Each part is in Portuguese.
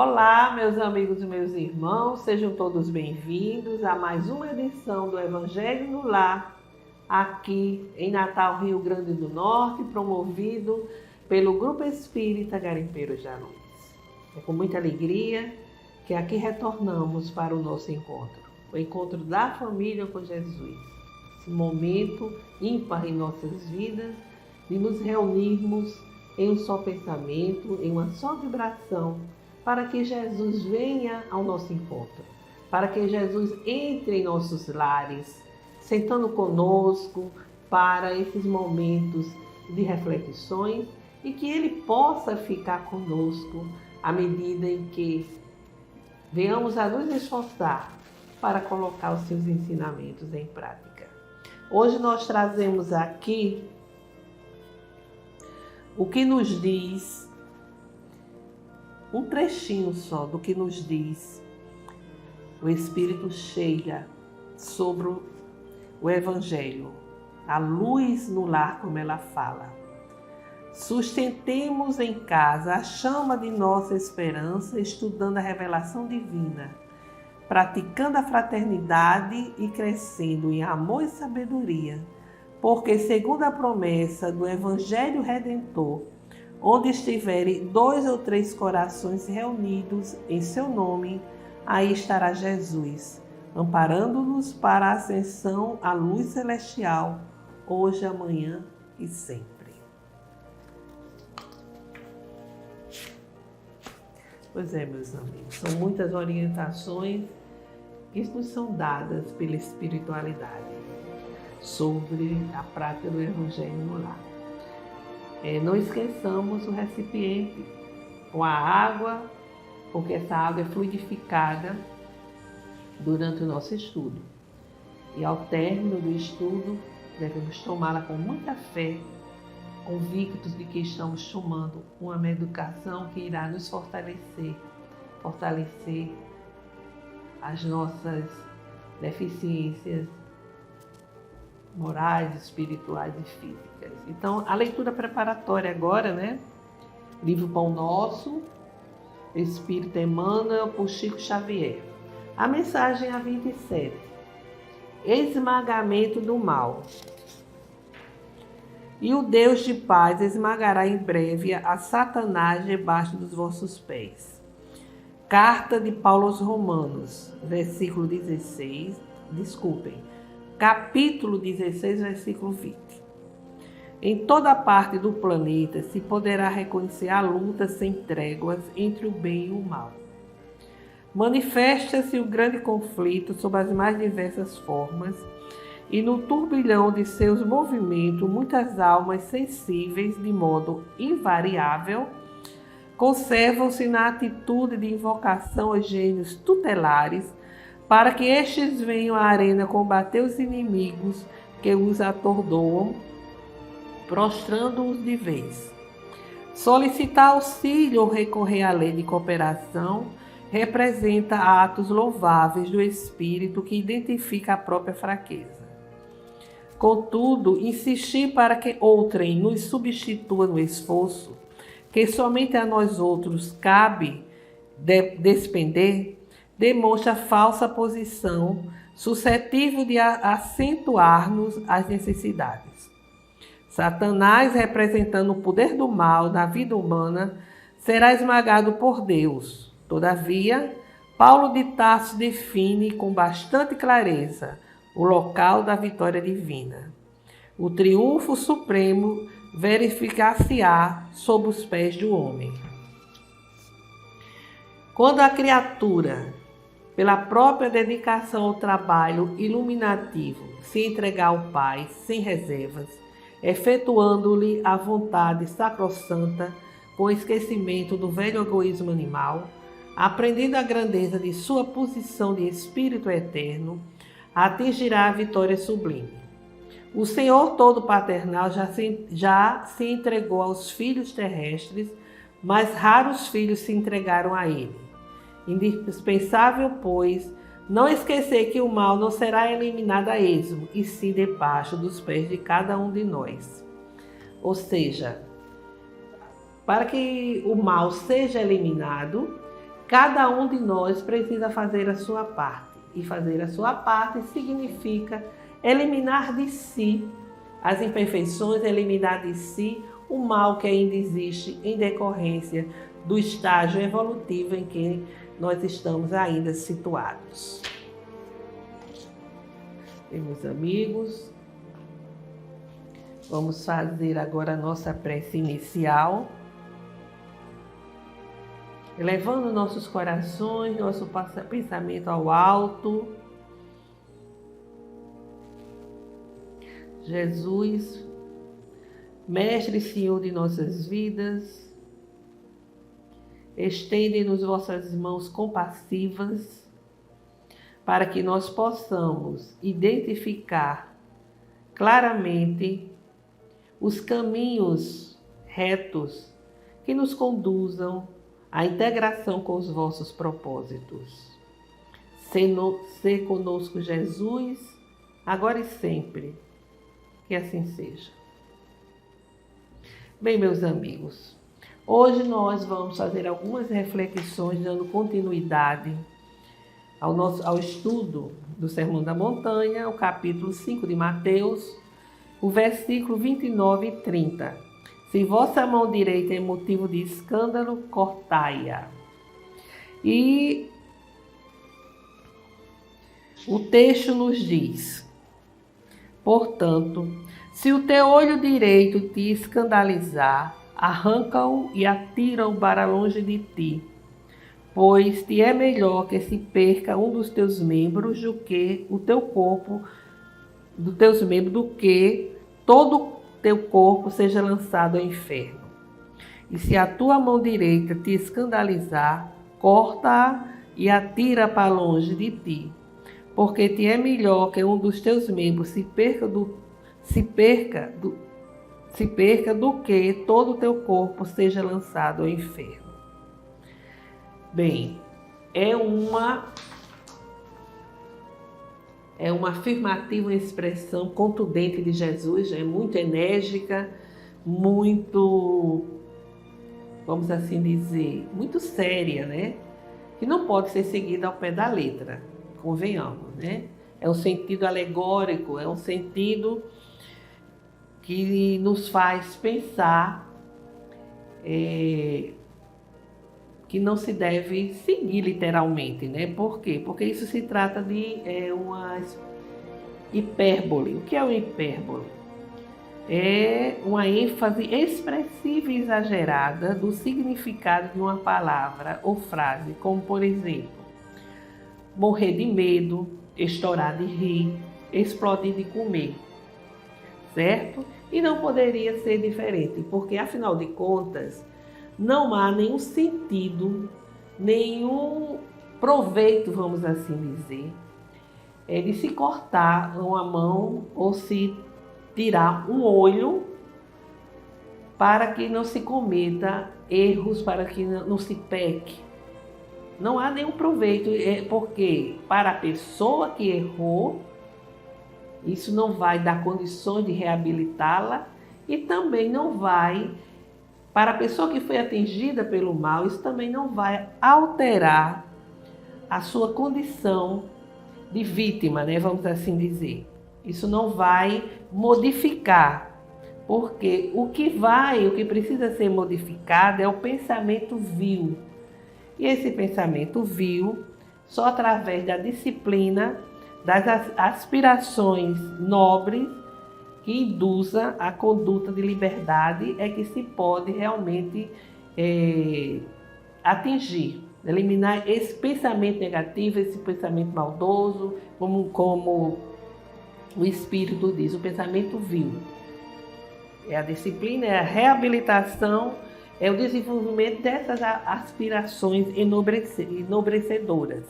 Olá, meus amigos e meus irmãos, sejam todos bem-vindos a mais uma edição do Evangelho no Lar, aqui em Natal, Rio Grande do Norte, promovido pelo Grupo Espírita Garimpeiros da Luz. É com muita alegria que aqui retornamos para o nosso encontro, o encontro da família com Jesus. Esse momento ímpar em nossas vidas de nos reunirmos em um só pensamento, em uma só vibração, para que Jesus venha ao nosso encontro, para que Jesus entre em nossos lares, sentando conosco para esses momentos de reflexões e que Ele possa ficar conosco à medida em que venhamos a nos esforçar para colocar os seus ensinamentos em prática. Hoje nós trazemos aqui o que nos diz, um trechinho só do que nos diz o Espírito chega sobre o Evangelho, a luz no lar, como ela fala. Sustentemos em casa a chama de nossa esperança, estudando a revelação divina, praticando a fraternidade e crescendo em amor e sabedoria, porque, segundo a promessa do Evangelho Redentor, onde estiverem 2 ou 3 corações reunidos em seu nome, aí estará Jesus, amparando-nos para a ascensão à luz celestial, hoje, amanhã e sempre. Pois é, meus amigos, são muitas orientações que nos são dadas pela espiritualidade sobre a prática do Evangelho no lar. Não esqueçamos o recipiente com a água, porque essa água é fluidificada durante o nosso estudo. E ao término do estudo, devemos tomá-la com muita fé, convictos de que estamos tomando uma educação que irá nos fortalecer as nossas deficiências morais, espirituais e físicas. Então, a leitura preparatória agora, Livro Pão Nosso, Espírito Emmanuel, por Chico Xavier. A mensagem a 27. Esmagamento do mal. E o Deus de paz esmagará em breve a Satanás debaixo dos vossos pés. Carta de Paulo aos Romanos, capítulo 16, versículo 20. Em toda parte do planeta se poderá reconhecer a luta sem tréguas entre o bem e o mal. Manifesta-se o grande conflito sob as mais diversas formas, e no turbilhão de seus movimentos, muitas almas sensíveis, de modo invariável, conservam-se na atitude de invocação aos gênios tutelares, para que estes venham à arena combater os inimigos que os atordoam, prostrando-os de vez. Solicitar auxílio ou recorrer à lei de cooperação representa atos louváveis do espírito que identifica a própria fraqueza. Contudo, insistir para que outrem nos substitua no esforço, que somente a nós outros cabe despender, demonstra falsa posição, suscetível de acentuar-nos as necessidades. Satanás, representando o poder do mal na vida humana, será esmagado por Deus. Todavia, Paulo de Tarso define com bastante clareza o local da vitória divina. O triunfo supremo verificar-se-á sob os pés do homem. Quando a criatura, pela própria dedicação ao trabalho iluminativo, se entregar ao Pai sem reservas, efetuando-lhe a vontade sacrossanta com esquecimento do velho egoísmo animal, aprendendo a grandeza de sua posição de Espírito eterno, atingirá a vitória sublime. O Senhor Todo-Paternal já se entregou aos filhos terrestres, mas raros filhos se entregaram a Ele. Indispensável, pois, não esquecer que o mal não será eliminado a esmo, e sim debaixo dos pés de cada um de nós. Ou seja, para que o mal seja eliminado, cada um de nós precisa fazer a sua parte. E fazer a sua parte significa eliminar de si as imperfeições, eliminar de si o mal que ainda existe em decorrência do estágio evolutivo em que nós estamos ainda situados. Meus amigos, vamos fazer agora a nossa prece inicial, elevando nossos corações, nosso pensamento ao alto. Jesus, Mestre e Senhor de nossas vidas, estende-nos vossas mãos compassivas para que nós possamos identificar claramente os caminhos retos que nos conduzam à integração com os vossos propósitos. Sê conosco, Jesus, agora e sempre. Que assim seja. Bem, meus amigos, hoje nós vamos fazer algumas reflexões dando continuidade ao estudo do Sermão da Montanha, o capítulo 5 de Mateus, o versículo 29 e 30. Se vossa mão direita é motivo de escândalo, cortai-a. E o texto nos diz: portanto, se o teu olho direito te escandalizar, arranca-o e atira-o para longe de ti, pois te é melhor que se perca um dos teus membros do que o teu corpo, dos teus membros, do que todo o teu corpo seja lançado ao inferno. E se a tua mão direita te escandalizar, corta-a e atira para longe de ti, porque te é melhor que um dos teus membros se perca do que todo o teu corpo seja lançado ao inferno. Bem, é uma afirmativa, uma expressão contundente de Jesus, é muito enérgica, muito, vamos assim dizer, muito séria, né? Que não pode ser seguida ao pé da letra, convenhamos, né? É um sentido alegórico, é um sentido que nos faz pensar que não se deve seguir literalmente, né? Por quê? Porque isso se trata de uma hipérbole. O que é uma hipérbole? É uma ênfase expressiva e exagerada do significado de uma palavra ou frase, como por exemplo, morrer de medo, estourar de rir, explodir de comer, certo? E não poderia ser diferente, porque afinal de contas, não há nenhum sentido, nenhum proveito, vamos assim dizer, de se cortar uma mão ou se tirar um olho para que não se cometa erros, para que não se peque. Não há nenhum proveito, porque para a pessoa que errou, isso não vai dar condições de reabilitá-la e também não vai, para a pessoa que foi atingida pelo mal, isso também não vai alterar a sua condição de vítima, né? Vamos assim dizer. Isso não vai modificar, porque o que precisa ser modificado é o pensamento vil. E esse pensamento vil, só através da disciplina, das aspirações nobres, que induza a conduta de liberdade, é que se pode realmente atingir, eliminar esse pensamento negativo, esse pensamento maldoso, como o Espírito diz, o pensamento vil. É a disciplina, é a reabilitação, é o desenvolvimento dessas aspirações enobrecedoras.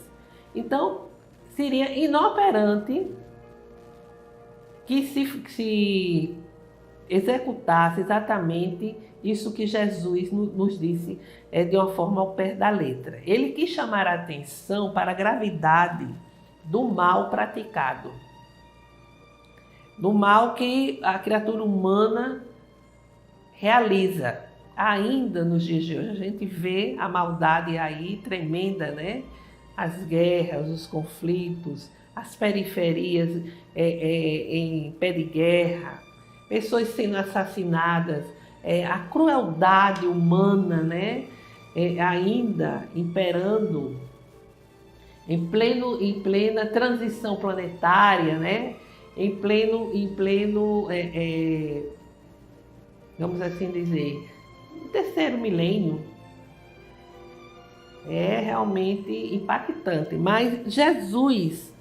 Então, seria inoperante que se executasse exatamente isso que Jesus nos disse de uma forma ao pé da letra. Ele quis chamar a atenção para a gravidade do mal praticado, do mal que a criatura humana realiza. ainda nos dias de hoje, a gente vê a maldade aí tremenda, né? As guerras, os conflitos, as periferias em pé de guerra, pessoas sendo assassinadas, a crueldade humana, né? Ainda imperando em plena transição planetária, né? Em pleno, vamos assim dizer, terceiro milênio. É realmente impactante. Mas Jesus,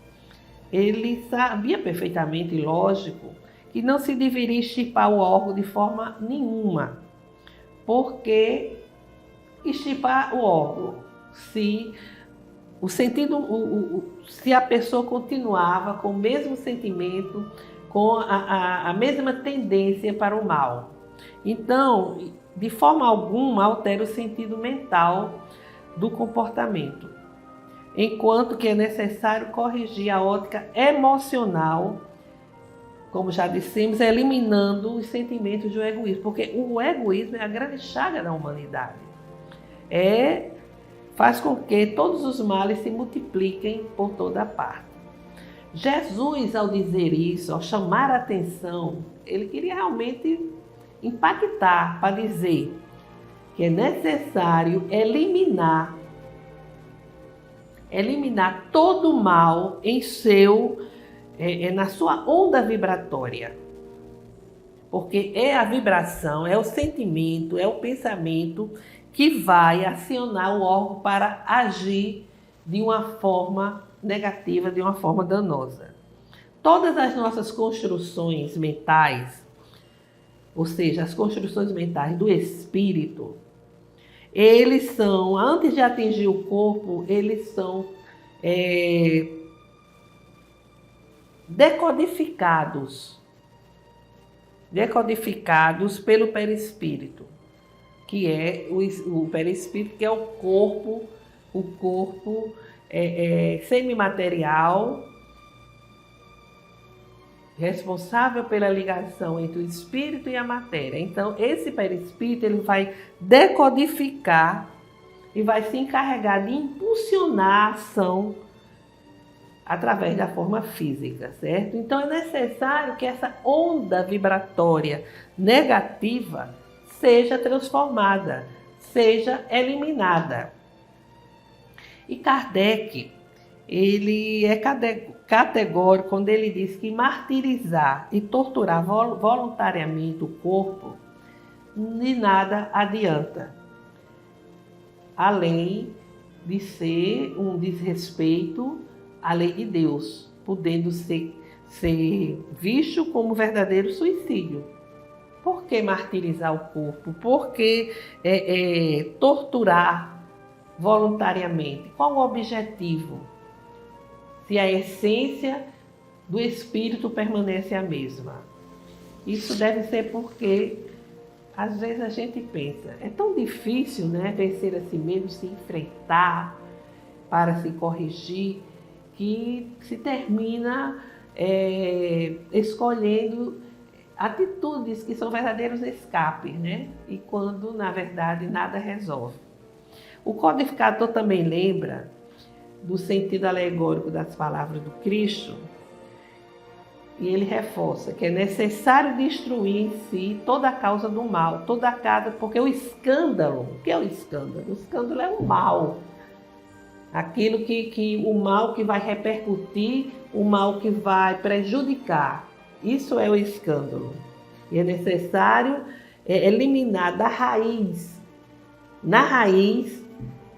ele sabia perfeitamente, lógico, que não se deveria extirpar o órgão de forma nenhuma. Porque extirpar o órgão, se se a pessoa continuava com o mesmo sentimento, com a mesma tendência para o mal. Então, de forma alguma, altera o sentido mental do comportamento, enquanto que é necessário corrigir a ótica emocional, como já dissemos, eliminando os sentimentos do egoísmo, porque o egoísmo é a grande chaga da humanidade. Faz com que todos os males se multipliquem por toda parte. Jesus, ao dizer isso, ao chamar a atenção, ele queria realmente impactar para dizer que é necessário eliminar todo o mal na sua onda vibratória. Porque é a vibração, é o sentimento, é o pensamento que vai acionar o órgão para agir de uma forma negativa, de uma forma danosa. Todas as nossas construções mentais, ou seja, as construções mentais do espírito, eles são, antes de atingir o corpo, eles são decodificados pelo perispírito, que é o perispírito, que é o corpo semimaterial, responsável pela ligação entre o espírito e a matéria. Então, esse perispírito ele vai decodificar e vai se encarregar de impulsionar a ação através da forma física, certo? Então, é necessário que essa onda vibratória negativa seja transformada, seja eliminada. E Kardec, ele é categórico quando ele diz que martirizar e torturar voluntariamente o corpo de nada adianta, além de ser um desrespeito à lei de Deus, podendo ser visto como verdadeiro suicídio. Por que martirizar o corpo? Por que torturar voluntariamente? Qual o objetivo? Se a essência do espírito permanece a mesma. Isso deve ser porque, às vezes, a gente pensa, é tão difícil, né, vencer a si mesmo, se enfrentar para se corrigir, que se termina escolhendo atitudes que são verdadeiros escapes, né? E quando, na verdade, nada resolve. O codificador também lembra do sentido alegórico das palavras do Cristo, e ele reforça que é necessário destruir em si toda a causa do mal, porque o escândalo, o que é o escândalo? O escândalo é o mal, aquilo o mal que vai repercutir, o mal que vai prejudicar. Isso é o escândalo. E é necessário eliminar na raiz,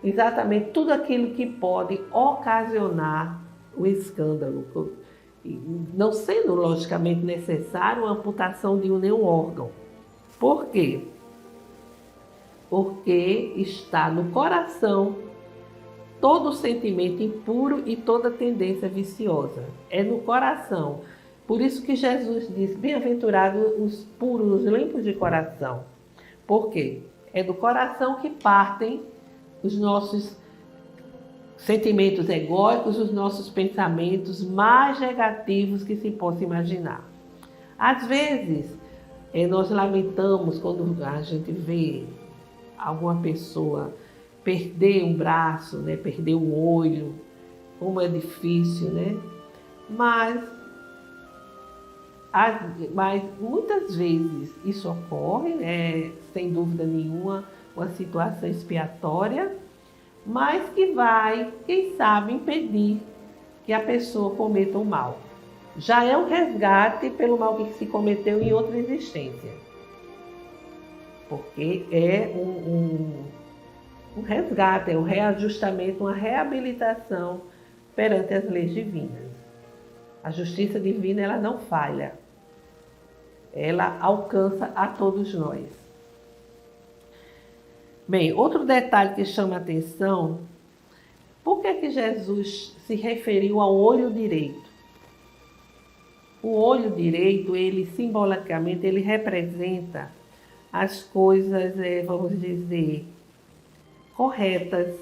exatamente tudo aquilo que pode ocasionar o escândalo. Não sendo, logicamente, necessário a amputação de nenhum órgão. Por quê? Porque está no coração todo o sentimento impuro e toda tendência viciosa. É no coração. Por isso que Jesus diz, bem-aventurados os puros, os limpos de coração. Por quê? É do coração que partem os nossos sentimentos egóicos, os nossos pensamentos mais negativos que se possa imaginar. Às vezes, nós lamentamos quando a gente vê alguma pessoa perder um braço, né? Perder um olho, como é difícil, né? Mas muitas vezes isso ocorre, sem dúvida nenhuma, uma situação expiatória, mas que vai, quem sabe, impedir que a pessoa cometa o mal. Já é um resgate pelo mal que se cometeu em outra existência. Porque é um resgate, é um reajustamento, uma reabilitação perante as leis divinas. A justiça divina, ela não falha. Ela alcança a todos nós. Bem, outro detalhe que chama a atenção, por que Jesus se referiu ao olho direito? O olho direito, ele simbolicamente, ele representa as coisas, vamos dizer, corretas,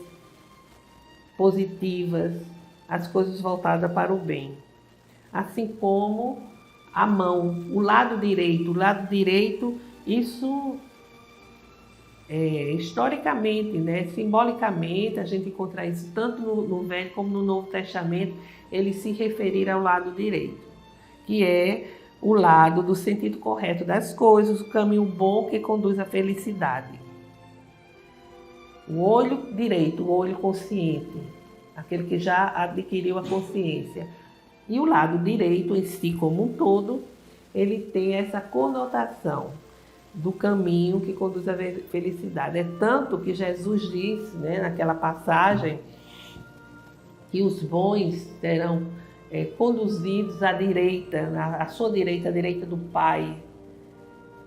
positivas, as coisas voltadas para o bem. Assim como a mão, o lado direito, isso historicamente, né, simbolicamente, a gente encontra isso tanto no Velho como no Novo Testamento, ele se referir ao lado direito, que é o lado do sentido correto das coisas, o caminho bom que conduz à felicidade. O olho direito, o olho consciente, aquele que já adquiriu a consciência. E o lado direito em si como um todo, ele tem essa conotação do caminho que conduz à felicidade. É tanto que Jesus disse, né, naquela passagem, que os bons serão conduzidos à direita, à sua direita, à direita do Pai,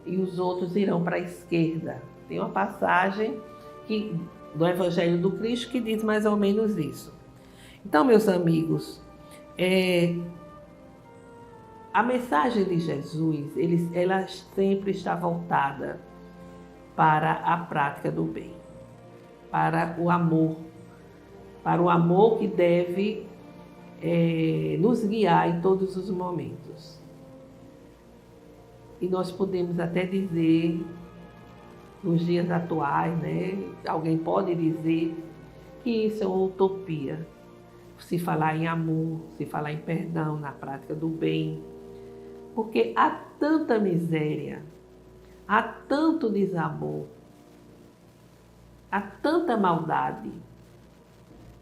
e os outros irão para a esquerda. Tem uma passagem do Evangelho do Cristo que diz mais ou menos isso. Então, meus amigos, a mensagem de Jesus, ela sempre está voltada para a prática do bem, para o amor que deve nos guiar em todos os momentos. E nós podemos até dizer, nos dias atuais, né, alguém pode dizer que isso é uma utopia, se falar em amor, se falar em perdão, na prática do bem, porque há tanta miséria, há tanto desamor, há tanta maldade,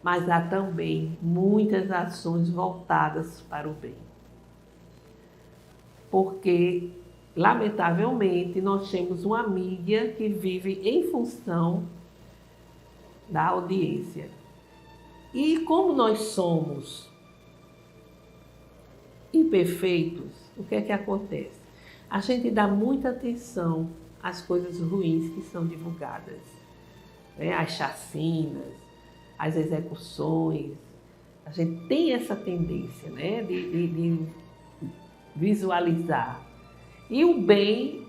mas há também muitas ações voltadas para o bem. Porque, lamentavelmente, nós temos uma mídia que vive em função da audiência. E como nós somos imperfeitos, o que é que acontece? A gente dá muita atenção às coisas ruins que são divulgadas, né? As chacinas, as execuções. A gente tem essa tendência, né, de visualizar. E o bem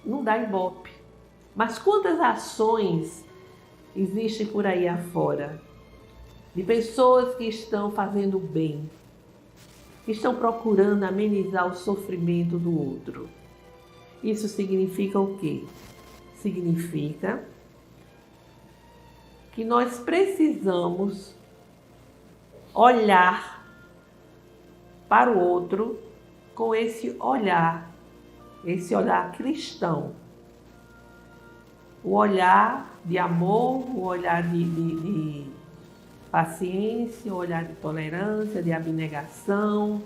não dá ibope. Mas quantas ações existem por aí afora de pessoas que estão fazendo bem, que estão procurando amenizar o sofrimento do outro? Isso significa o quê? Significa que nós precisamos olhar para o outro com esse olhar cristão. O olhar de amor, o olhar de paciência, o olhar de tolerância, de abnegação,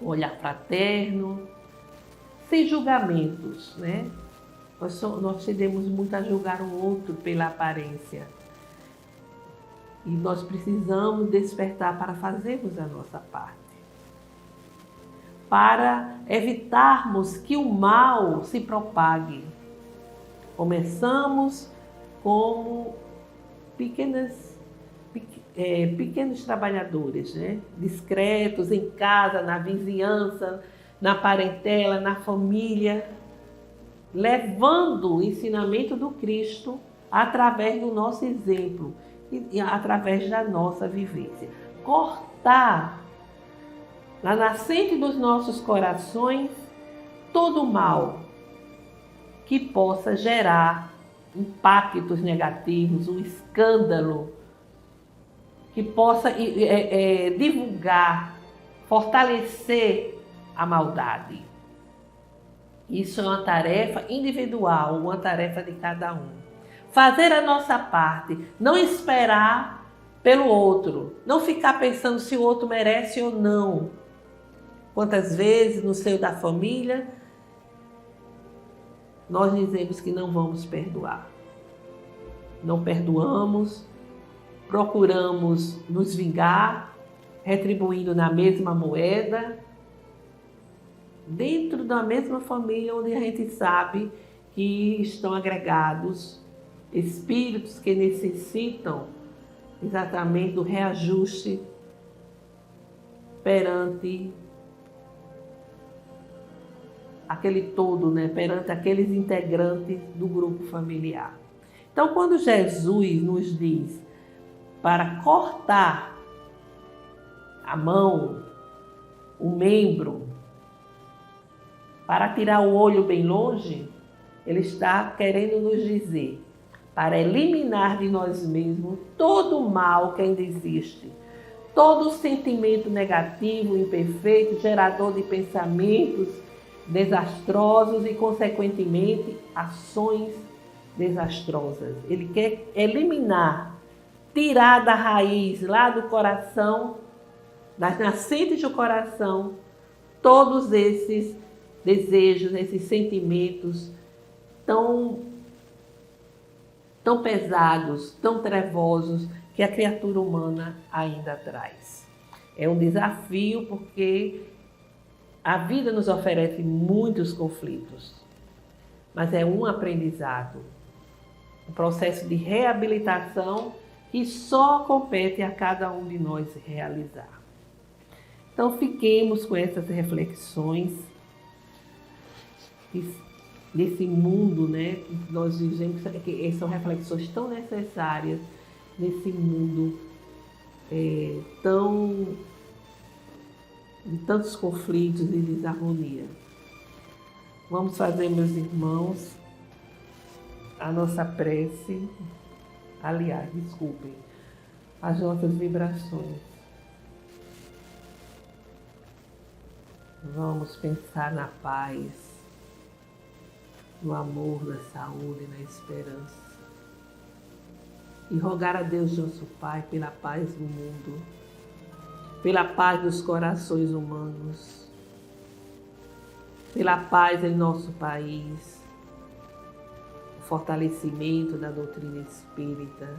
o olhar fraterno, sem julgamentos, né? Nós tendemos muito a julgar o outro pela aparência. E nós precisamos despertar para fazermos a nossa parte, para evitarmos que o mal se propague. Começamos como pequenos trabalhadores, né? Discretos em casa, na vizinhança, na parentela, na família, levando o ensinamento do Cristo através do nosso exemplo e através da nossa vivência. Cortar na nascente dos nossos corações todo o mal que possa gerar impactos negativos, um escândalo que possa divulgar, fortalecer a maldade. Isso é uma tarefa individual, uma tarefa de cada um. Fazer a nossa parte, não esperar pelo outro, não ficar pensando se o outro merece ou não. Quantas vezes no seio da família nós dizemos que não vamos perdoar. Não perdoamos, procuramos nos vingar, retribuindo na mesma moeda, dentro da mesma família onde a gente sabe que estão agregados espíritos que necessitam exatamente do reajuste perante aquele todo, né? Perante aqueles integrantes do grupo familiar. Então, quando Jesus nos diz para cortar a mão, o membro, para tirar o olho bem longe, ele está querendo nos dizer para eliminar de nós mesmos todo o mal que ainda existe, todo sentimento negativo, imperfeito, gerador de pensamentos desastrosos e, consequentemente, ações desastrosas. Ele quer eliminar, tirar da raiz, lá do coração, das nascentes do coração, todos esses desejos, esses sentimentos tão pesados, tão trevosos que a criatura humana ainda traz. É um desafio porque a vida nos oferece muitos conflitos, mas é um aprendizado, um processo de reabilitação que só compete a cada um de nós realizar. Então fiquemos com essas reflexões desse mundo, né, que nós vivemos, que são reflexões tão necessárias nesse mundo de tantos conflitos e desarmonia. Vamos fazer, meus irmãos, a nossa prece, aliás, desculpem, as nossas vibrações. Vamos pensar na paz, no amor, na saúde, na esperança. E rogar a Deus, nosso Pai, pela paz do mundo, pela paz dos corações humanos, pela paz em nosso país, o fortalecimento da doutrina espírita,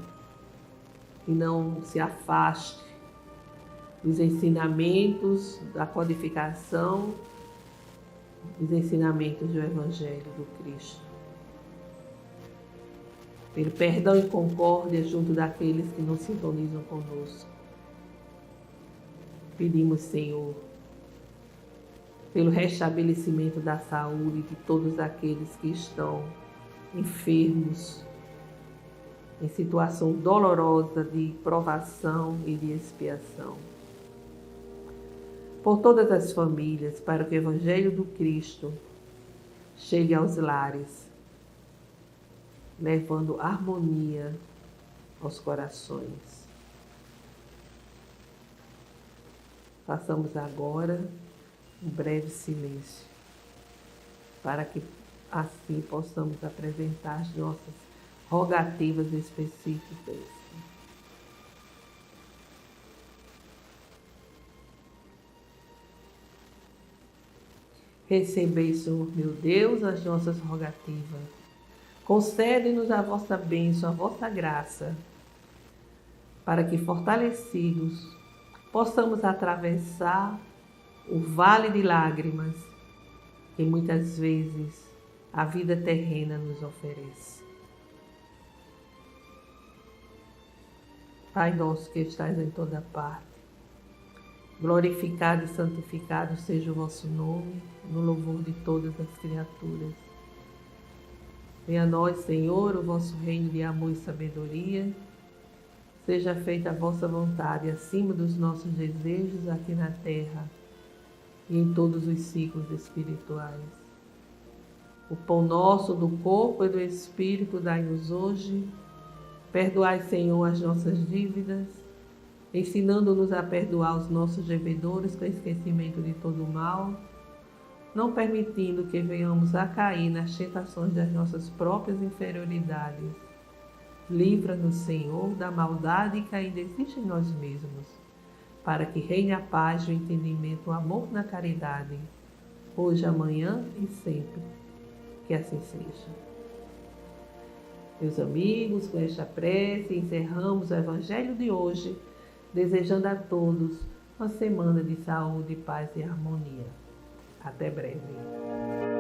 que não se afaste dos ensinamentos da codificação, dos ensinamentos do Evangelho do Cristo. Pelo perdão e concórdia junto daqueles que não sintonizam conosco. Pedimos, Senhor, pelo restabelecimento da saúde de todos aqueles que estão enfermos, em situação dolorosa de provação e de expiação. Por todas as famílias, para que o Evangelho do Cristo chegue aos lares, levando harmonia aos corações. Façamos agora um breve silêncio, para que assim possamos apresentar as nossas rogativas específicas. Recebei, Senhor meu Deus, as nossas rogativas. Concede-nos a vossa bênção, a vossa graça, para que, fortalecidos, possamos atravessar o vale de lágrimas que muitas vezes a vida terrena nos oferece. Pai nosso que estais em toda parte, glorificado e santificado seja o vosso nome, no louvor de todas as criaturas. Venha a nós, Senhor, o vosso reino de amor e sabedoria. Seja feita a vossa vontade acima dos nossos desejos aqui na terra e em todos os ciclos espirituais. O pão nosso do corpo e do Espírito dai-nos hoje. Perdoai, Senhor, as nossas dívidas, ensinando-nos a perdoar os nossos devedores com esquecimento de todo o mal, não permitindo que venhamos a cair nas tentações das nossas próprias inferioridades. Livra-nos, Senhor, da maldade que ainda existe em nós mesmos, para que reine a paz, o entendimento, o amor na caridade, hoje, amanhã e sempre. Que assim seja. Meus amigos, com esta prece, encerramos o Evangelho de hoje, desejando a todos uma semana de saúde, paz e harmonia. Até breve.